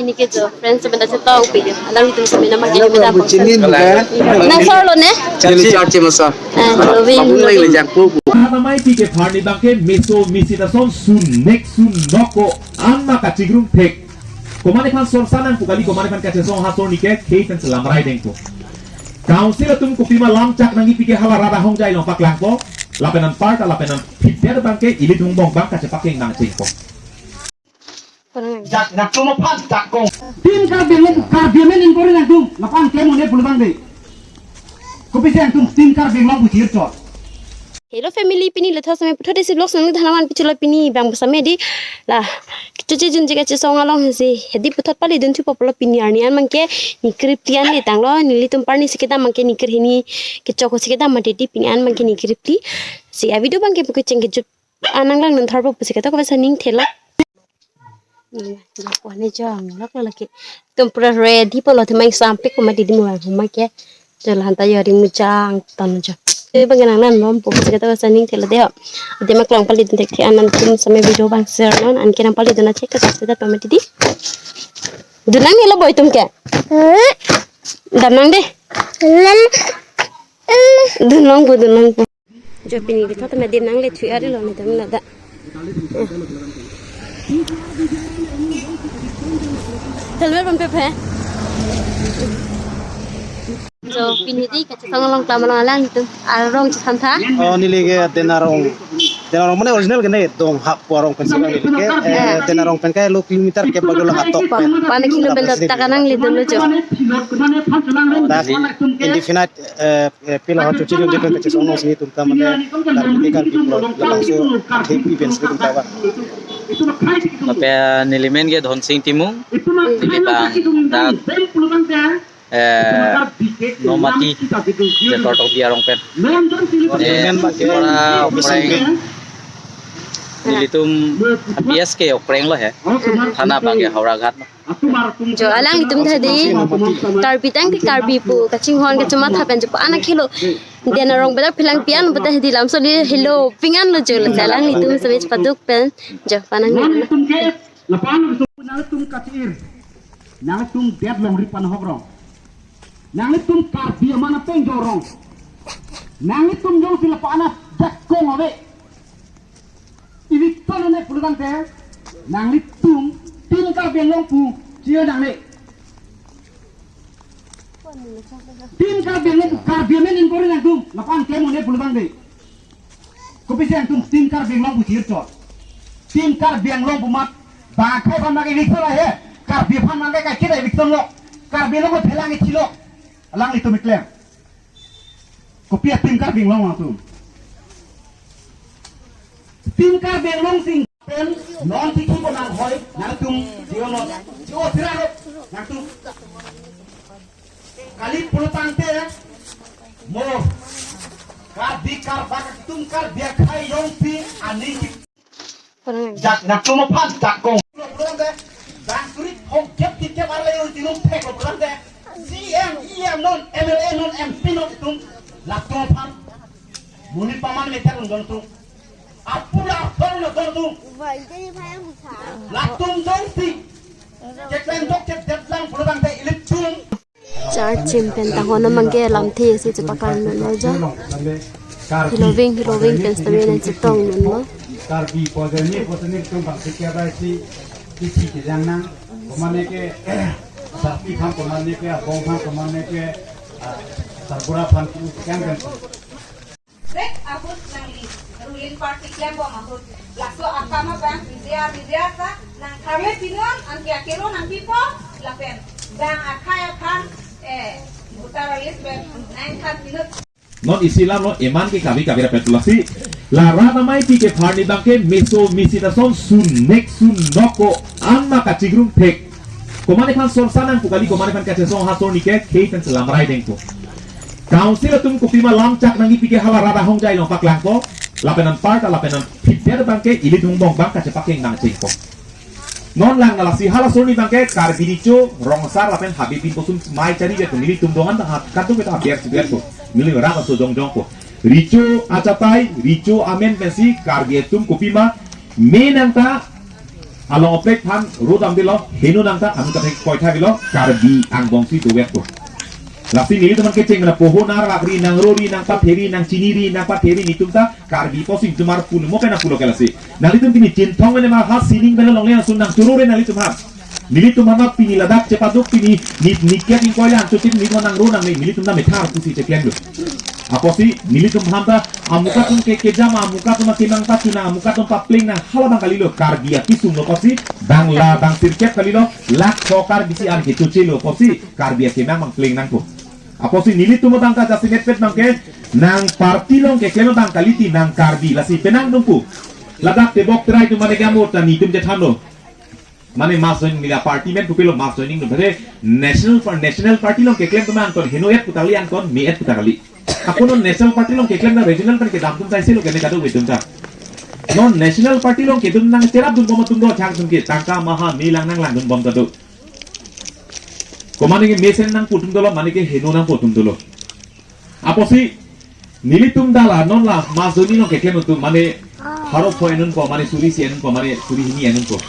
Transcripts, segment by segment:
ini kejo friends sebentar saya tahu pilih alang itu sebenarnya makin beda Bucinin juga. nang solo ne Chili charge masa. loving Namai pike parni bangke meso misita son sun nek sun noko anma kacigrum tek. Komane kan son sanang pukali komane kan kace son hasor nike keiten selamrai dengko. Council tum kupima lamcak nangi pike hala rada hong jai long pak langko. Lapenan parta lapenan pitder bangke ili tungbong bang kace paking nang cingko. Jak nak cuma pas tak kong. Tim karbiamen in korin antum lapan kemo ne bulbang de. Kopi se antum tim karbiang long bucir cot. Hello family pini letha sampai putar desi blog sangat dhanaman pichula pini bang bersama di lah cuci junji kaci song along hesi hedi putar pali dan tu popular pini arnian mangke nikrip tian ni tanglo nili tumpar ni sekitar mangke nikir ini kecok sekitar madedi pini an mangke nikrip ti si video bangke buku cengke jut anang lang nanti harap buku sekitar kau bisa ning telak Wah ni jang lak laki tumpar ready polo temai sampai kau madedi muang mangke jalan tayo rimu jang tanu jang Bagaimana nom pokok kita kesaning tela deh. Dia mak lang palit untuk anan tim sama video bang share non an kira palit dona cek kasih kita pamit di. Dunang ni lo boy tum ke? Danang deh. Dunang bu. Jo pini kita tuh dia nang le thui ari lo ni tam nada. Telur pun pepe. So piniti kaca sangalong tamalang alang itu arong cantha. Oh nili ke denarong mana original kene dong hak puarong pensiun nili ke denarong penkai lo kilometer ke bagola hatok. Pana kilometer takanang lido lo jo. Das indefinite pila hot cuci junjek ke sono sini tunta mana dar people langsung take events ke tunta ba. Tapi nilimen ke Dhon Singh Timung nilibang dak no mati je totok dia rong pen ora opreng nilitum bias ke opreng lo he thana bang haura ghat Jo alang itum tadi karbitang ke karbipu kacing hon ke cuma thapen jo anak kilo dena rong beda pilang pian beta hedi lam so li hello pingan lo jo alang itum sabej paduk pen jo panang ni Lapan tum kacir. Nang tum dead long ripan hogrong. Nang tum karbia mana pun jorong. Nang tum jauh sila panas jakong ave. Ini tono ne puluhan teh. Nang tum tim karbia long pu cia nang ne. Tim karbia men impori nang tum lapan kemo ne puluhan teh. Kopi siang tum tim karbia long pu cia cot. Tim karbia long pu mat. Bakai pakai Victor lah ya. Karbia pakai kayak kita Victor lo. Karbia lo pelangi cilok. Lang itu miklem. Kopi tim karbia long langsung. Tim karbia long sing pen non tiki ko nang hoy nang tum dio lo. Dio tiraro nang tum. Kali pulutan te mo. Karbia tum karbia kai long pi ani Jak nak cuma pas tak kong. Pulang deh. Bang surit hong kep kep arle yo tinum pek pulang deh. CM non MLA non MP non tum. Lakto pan. Muni paman meter don tum. Apura don tum. Laktum don ti. Cek len dok cek lang pulang deh ilit tum. char chimpen ta hona mangge lam the si chupakan no ja hiloving pen stamina chitong no Karbi poseni tum bang sikya ba si ke jang nang komane ke sapi kham komane ke bong kham komane ke sarpura phan ku kan kan Rek abut nang ruling party klembo mahut laso akama bang vidya sa nang kame pinon ang kiakiro nang pipo lapen bang akaya khan butara list bang nang khan pinot non isilah non eman ke kami repetulasi lara namai ke parni bangke meso misita son sun nek sun noko anma kacigrum tek komane kan son sanang pukali komane kan kace son hasor nike keiten selamrai dengko Council tum kupima lamcak nangi pike hala rada hong jai lompak langko lapenan parta lapenan pitder bangke ili tungbong bang kace paking nang cingko non lang nalasi hala sorni bangke kar binicho rongsar lapen habibin posum mai cari betu nili tumbongan kartu kita biar ko nili rama so jong ko richo acapai richo amen pensi kar getum kupima menanta along oprek phan rodam dilo henu nangta anu kathek koitha bilo karbi ang bongsi duwek ko lasi nili teman kecing na poho nar wakri nang rori nang patheri nang ciniri nang patheri nitumta karbi posing tumar pun mo pena pulo kelasi nali tum tini cintong ne ma ha sining belo longle na sunang turure nali tumha nili tumha pini ladak cepaduk pini nikya king koila antutin ni nang ro nang nili tumna methar kusi cekleng lu aposi nili tumha ta amuka tum ke kejam amuka tum kimang patuna amuka tum papling na halabang kali lo karbi akisung lo posi bangla bang sirket kali lo lak sokar bisi an ke cuci lo posi karbi akimang mang pling nang ko aposi nili tumo tangka jasi netpet nangke nang parti long ke kleno tang kaliti nang karbi lasi penang nungku ladak tebok terai tu mane gamur ta ni tum jethano mane mas joining nila party men pupilo mas joining no bade national party long ke klem tu man ton heno et putali an ton mi et putakali akono national party long ke klem na regional kan ke dam tum tai selo ke ne kadu wetum ta non national party long ke dum nang terap dum bom tum do chang tum ke tangka maha nilang nang lang dum bom ta do komane ke mesen nang putum dolo mane ke heno nang putum dolo aposi nilitum dala non la mazoni no ke klem tu mane haro poenun ko mane suri sienun ko mane suri hini enun ko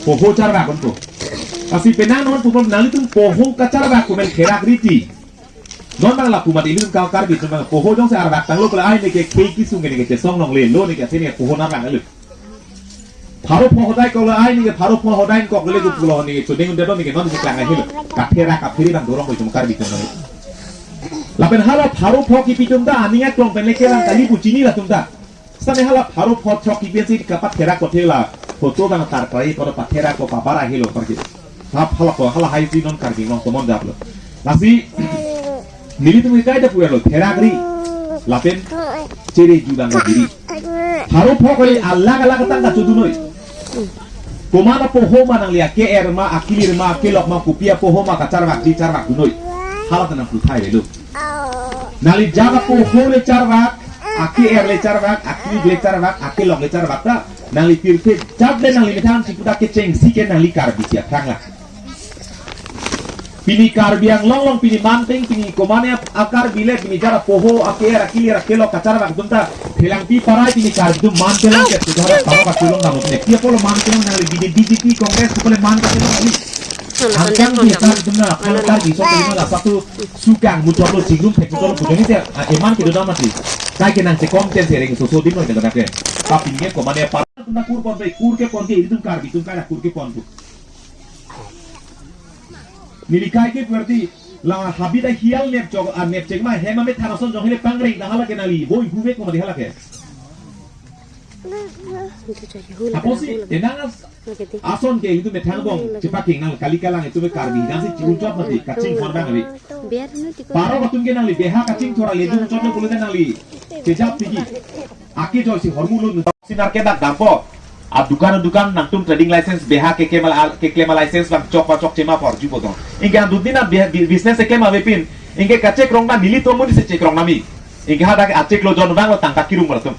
poho char ba kon ko asi penang non pupol nalitum poho kacar ba ko mel kherak riti non bang la kumat ini kau karbi tu bang poho jong se arbak tang lo kala ai ne ke keiki sung ne ke song nong le lo ne ke sini poho na bang lu Pharo pho hodai ko la ai ni ke pharo pho hodai ko le ku pulo ni to ding de do ni ke non ni klang ai hilu kathera ka phiri bang dorong ko tum karbi tu no lapen hala pharo pho ki pitum da aninga klong pen le ke lang kali pucini la tum da sane hala pharo pho chok ki pensi ka pathera ko thela foto bang tar kai ko pathera ko papara hilo parki hap hala ko hala hai si non karbi non to mon japlo lasi nili tum kai da puelo theragri lapen cere judang diri haro pho ko alag tang ka chudunoi komana poho manang lia ke erma akilir ma kelok ma kupia poho ma kacar wak di car wak dunoi hala tanang puthai le lu nali jaga poho le car wak aki er le car wak akilir le car wak akilok le car wak ta nali pirte jab le nali metang siputa ke ceng sike nali karbi sia krangla pini karbiang long pini manteng pini komane akar bile pini jara poho aker akilir akelok kacar wak dunta hilang pi parai pini karbidum mantelong ke sudara para ka tulong na mutne kia polo mantelong nali BJP kongres pole mantelong nali angkang di karbidum na kalau karbi so kelima la satu sukang mutolo jingrum pekutolo bujoni te eman ke dodam mati kai ke nang se komten se reng so so dimno ke dodake tapi nge komane para tuna kur kon be kur ke idum karbidum kai kur ke kon tu nilikai ke berarti la habida hial nep jog nep cengma hema me tharason jong hele pangring da hala ke nali boi huve ko mari hala ke aposi enangas ason ke itu me thangbong cepaking nang kalikalang itu me karbi dan si ciucap mati kacing horda ngali paro batum ke nali beha kacing thora le dum chonno boleh nali tejap tigi aki jol si hormulun sinar ke dak dampo a dukan nang tum trading license beha ke klema license bang chok cema por jubo dong inga dudina business ke ma bepin inge kacek rong na nili to muni se cek rong nami inge hada ke acek lo jon bang lo tangka kirum baratum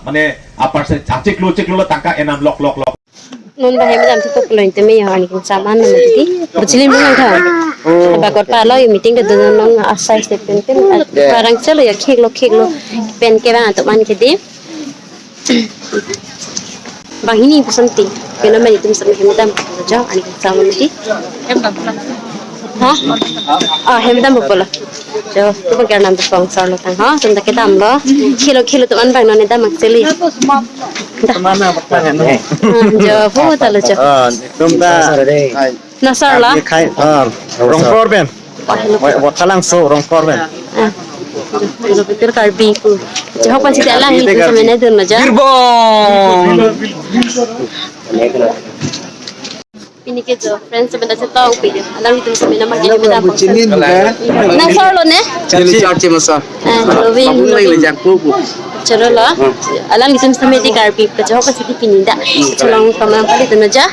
mane a percent acek lo tangka enam lok non bahaya macam tu pokok lain teme yang ani saman nama tadi bercilim dengan kau bakot palo yang meeting itu nong asal step pen barang celo ya kek lo pen ke bang atau man ke di bang ini penting kenapa itu misalnya hemdam jauh ani sama nanti hah hemdam bola jauh tu bagian nanti sponsor lo kan ha tentang kita amlo kilo tu an bang none dah makseli mana pertanyaan ni jauh foto talo jauh tumta nasar lah kai rong korben wa kalang so rong korben Kalau pikir karbi ku, jauh pasti tak lah itu sebenarnya tu naja. Ini kerja, friends sebenarnya tahu pilih. Alam itu sebenarnya macam ni dah. Nak solo ne? Cari masa Loving. Cero lah. Alam itu sebenarnya di karbi, jauh pasti pilih dah. Celong kamera kali tu naja.